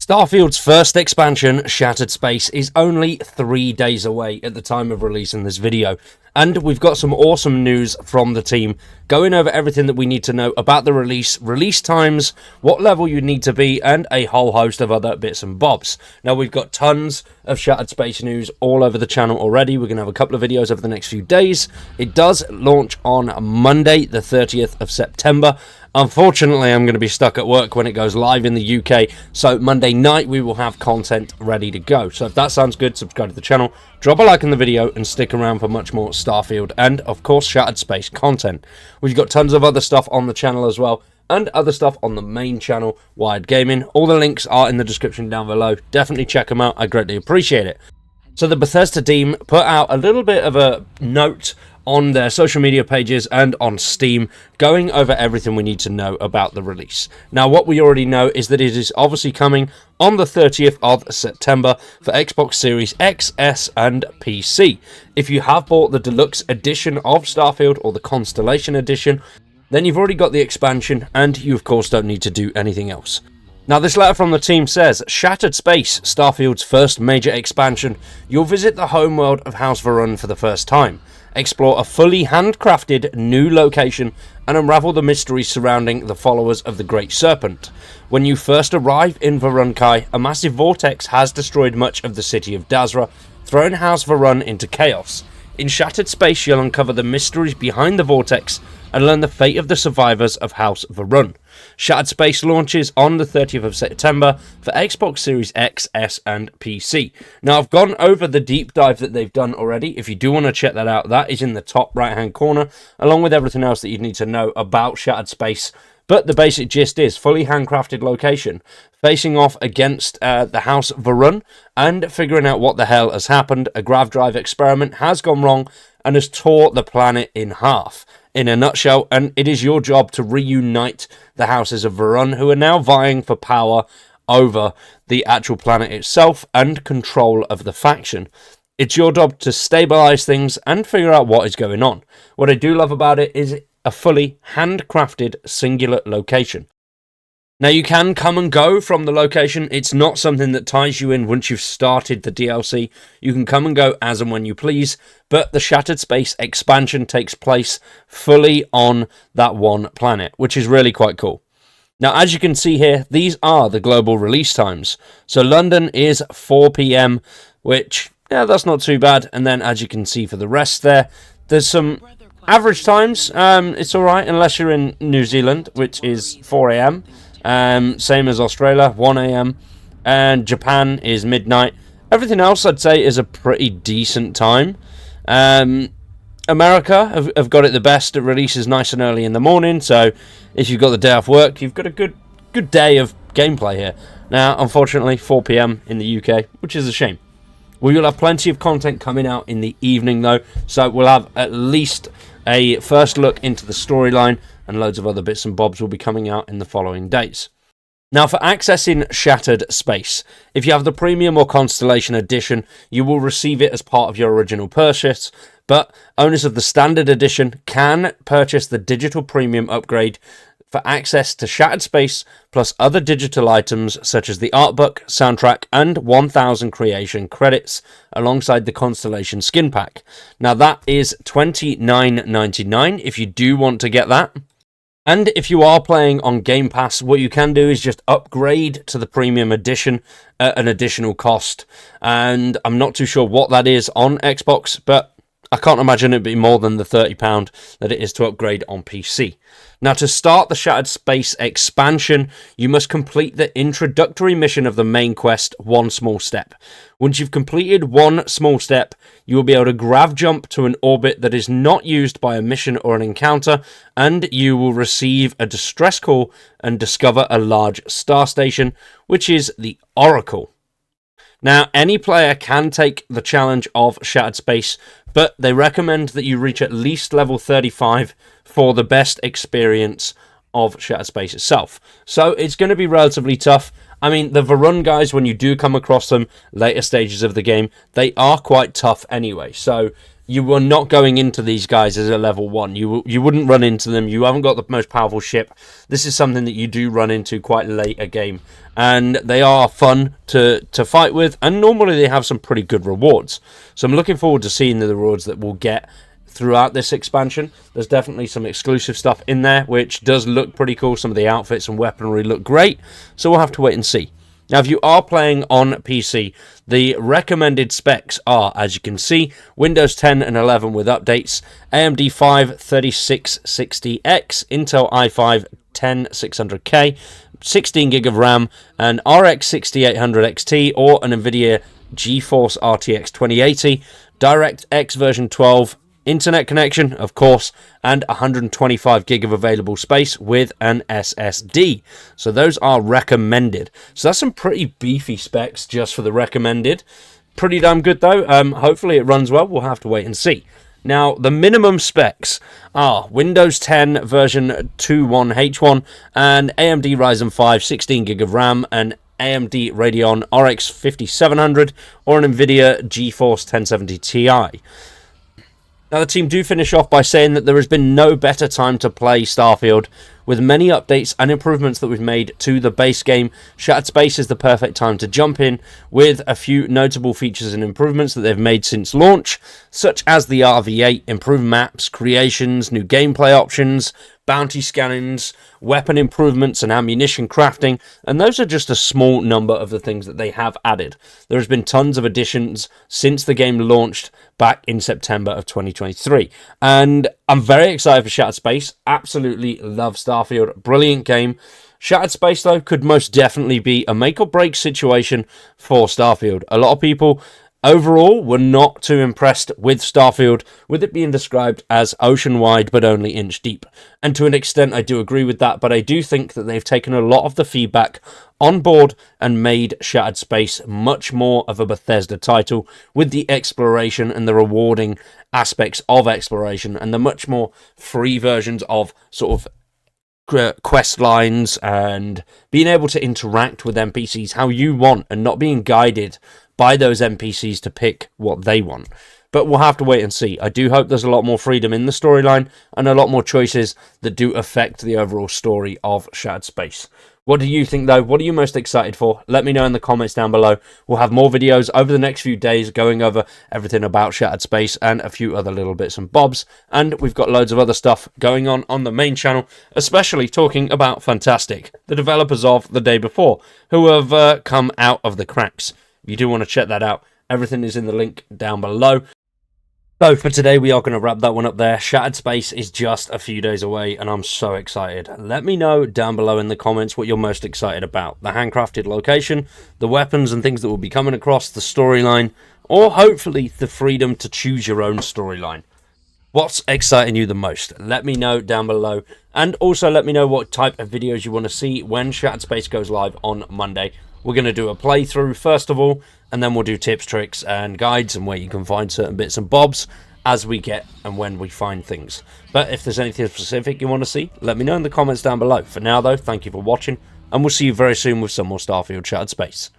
Starfield's first expansion, Shattered Space, is only 3 days away at the time of releasing this video, and we've got some awesome news from the team, going over everything that we need to know about the release times, what level you need to be, and a whole host of other bits and bobs. Now, we've got tons of Shattered Space news all over the channel already. We're going to have a couple of videos over the next few days. It does launch on Monday, the 30th of September. Unfortunately, I'm going to be stuck at work when it goes live in the UK, so Monday night we will have content ready to go. So if that sounds good, subscribe to the channel, drop a like on the video, and stick around for much more Starfield and, of course, Shattered Space content. We've got tons of other stuff on the channel as well, and other stuff on the main channel, Wired Gaming. All the links are in the description down below. Definitely check them out. I greatly appreciate it. So the Bethesda team put out a little bit of a note on their social media pages and on Steam, going over everything we need to know about the release. Now, what we already know is that it is obviously coming on the 30th of September for Xbox Series X, S, and PC. If you have bought the deluxe edition of Starfield or the Constellation edition, then you've already got the expansion, and you of course don't need to do anything else. Now, this letter from the team says, Shattered Space, Starfield's first major expansion. You'll visit the homeworld of House Varun for the first time, explore a fully handcrafted new location, and unravel the mysteries surrounding the followers of the Great Serpent. When you first arrive in Varunkai, a massive vortex has destroyed much of the city of Dazra, throwing House Varun into chaos. In Shattered Space, you'll uncover the mysteries behind the vortex and learn the fate of the survivors of House Varun. Shattered Space launches on the 30th of September for Xbox Series X, S, and PC. Now, I've gone over the deep dive that they've done already. If you do want to check that out, that is in the top right-hand corner, along with everything else that you need to know about Shattered Space. But the basic gist is fully handcrafted location, facing off against the House Varun and figuring out what the hell has happened. A grav drive experiment has gone wrong and has tore the planet in half. In a nutshell, and it is your job to reunite the houses of Varun, who are now vying for power over the actual planet itself and control of the faction. It's your job to stabilize things and figure out what is going on. What I do love about it is a fully handcrafted singular location. Now, you can come and go from the location. It's not something that ties you in once you've started the DLC. You can come and go as and when you please, but the Shattered Space expansion takes place fully on that one planet, which is really quite cool. Now, as you can see here, these are the global release times. So London is 4 PM, which, yeah, that's not too bad. And then, as you can see for the rest there's some average times. It's all right, unless you're in New Zealand, which is 4 AM. Same as Australia, 1 AM, and Japan is midnight. Everything else, I'd say, is a pretty decent time. America have got it the best. It releases nice and early in the morning, so if you've got the day off work, you've got a good day of gameplay here. Now, unfortunately, 4 PM in the UK, which is a shame. We will have plenty of content coming out in the evening, though, so we'll have at least a first look into the storyline, and loads of other bits and bobs will be coming out in the following days. Now, for accessing Shattered Space, if you have the Premium or Constellation Edition, you will receive it as part of your original purchase, but owners of the Standard Edition can purchase the Digital Premium upgrade for access to Shattered Space, plus other digital items such as the art book, soundtrack, and 1,000 creation credits, alongside the Constellation skin pack. Now, that is $29.99 if you do want to get that. And if you are playing on Game Pass, what you can do is just upgrade to the Premium Edition at an additional cost. And I'm not too sure what that is on Xbox, but I can't imagine it'd be more than the £30 that it is to upgrade on PC. Now, to start the Shattered Space expansion, you must complete the introductory mission of the main quest, One Small Step. Once you've completed one small step, you will be able to grav jump to an orbit that is not used by a mission or an encounter, and you will receive a distress call and discover a large star station, which is the Oracle. Now, any player can take the challenge of Shattered Space, but they recommend that you reach at least level 35 for the best experience of Shattered Space itself. So it's going to be relatively tough. I mean, the Varun guys, when you do come across them later stages of the game, they are quite tough anyway. So you are not going into these guys as a level 1. You wouldn't run into them. You haven't got the most powerful ship. This is something that you do run into quite late a game, and they are fun to fight with, and normally they have some pretty good rewards. So I'm looking forward to seeing the rewards that we'll get throughout this expansion. There's definitely some exclusive stuff in there, which does look pretty cool. Some of the outfits and weaponry look great, so we'll have to wait and see. Now, if you are playing on PC, the recommended specs are, as you can see, Windows 10 and 11 with updates, AMD 5 3660X, Intel i5 10600K, 16 gig of RAM, an RX 6800 XT or an NVIDIA GeForce RTX 2080, DirectX version 12, internet connection, of course, and 125 gig of available space with an SSD. So those are recommended. So that's some pretty beefy specs just for the recommended. Pretty damn good though. Hopefully it runs well. We'll have to wait and see. Now, the minimum specs are Windows 10 version 21H1 and AMD Ryzen 5 16 gig of RAM and AMD Radeon RX 5700 or an NVIDIA GeForce 1070 Ti. Now, the team do finish off by saying that there has been no better time to play Starfield. With many updates and improvements that we've made to the base game, Shattered Space is the perfect time to jump in with a few notable features and improvements that they've made since launch, such as the RV8, improved maps, creations, new gameplay options, bounty scannings, weapon improvements and ammunition crafting, and those are just a small number of the things that they have added. There has been tons of additions since the game launched back in September of 2023, and I'm very excited for Shattered Space. Absolutely love Starfield. Brilliant game. Shattered Space, though, could most definitely be a make or break situation for Starfield. A lot of people overall were not too impressed with Starfield, with it being described as ocean wide but only inch deep. And to an extent I do agree with that, but I do think that they've taken a lot of the feedback on board and made Shattered Space much more of a Bethesda title, with the exploration and the rewarding aspects of exploration and the much more free versions of sort of quest lines and being able to interact with NPCs how you want and not being guided by those NPCs to pick what they want. But we'll have to wait and see. I do hope there's a lot more freedom in the storyline and a lot more choices that do affect the overall story of Shattered Space. What do you think, though? What are you most excited for? Let me know in the comments down below. We'll have more videos over the next few days going over everything about Shattered Space and a few other little bits and bobs. And we've got loads of other stuff going on the main channel, especially talking about Fantastic, the developers of The Day Before, who have come out of the cracks. If you do want to check that out, everything is in the link down below. So for today, we are going to wrap that one up there. Shattered Space is just a few days away, and I'm so excited. Let me know down below in the comments what you're most excited about. The handcrafted location, the weapons and things that will be coming across, the storyline, or hopefully the freedom to choose your own storyline. What's exciting you the most? Let me know down below. And also let me know what type of videos you want to see when Shattered Space goes live on Monday. We're going to do a playthrough first of all, and then we'll do tips, tricks, and guides and where you can find certain bits and bobs as we get and when we find things. But if there's anything specific you want to see, let me know in the comments down below. For now, though, thank you for watching, and we'll see you very soon with some more Starfield Shattered Space.